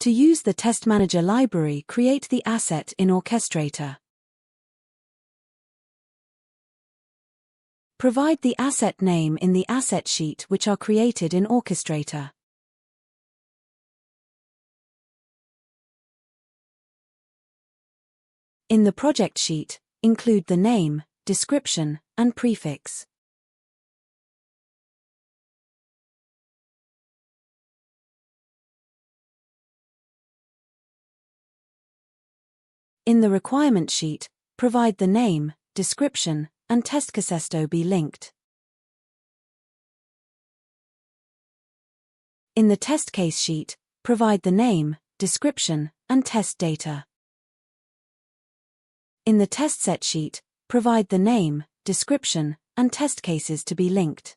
To use the Test Manager library, create the asset in Orchestrator. Provide the asset name in the asset sheet which are created in Orchestrator. In the project sheet, include the name, description, and prefix. In the requirement sheet, provide the name, description, and test case to be linked. In the test case sheet, provide the name, description, and test data. In the test set sheet, provide the name, description, and test cases to be linked.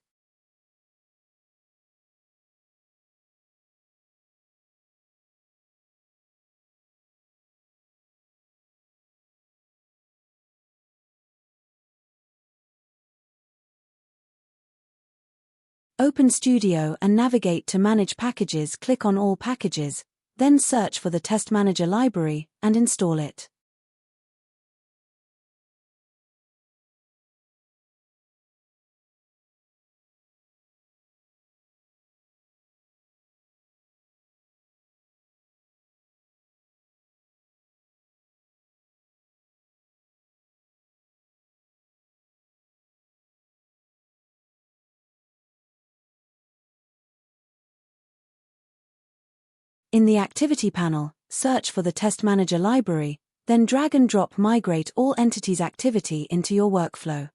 Open Studio and navigate to Manage Packages. Click on All Packages, then search for the Test Manager library and install it. In the Activity panel, search for the Test Manager library, then drag and drop Migrate All Entities activity into your workflow.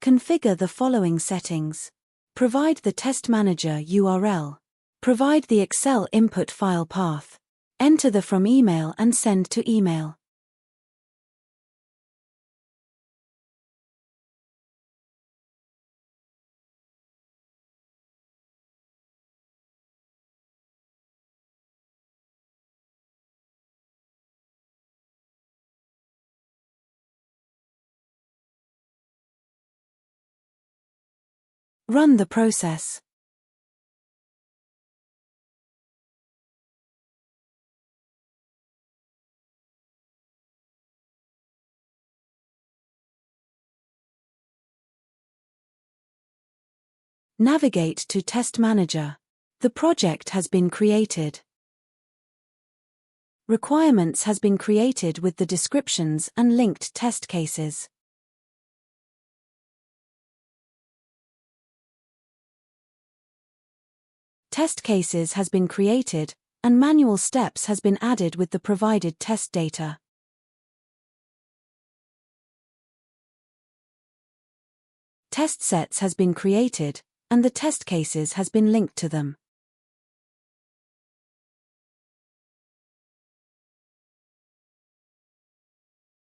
Configure the following settings. Provide the Test Manager URL. Provide the Excel input file path. Enter the from email and send to email. Run the process. Navigate to Test Manager. The project has been created. Requirements has been created with the descriptions and linked test cases. Test cases has been created, and manual steps has been added with the provided test data. Test sets has been created, and the test cases has been linked to them.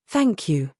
Thank you.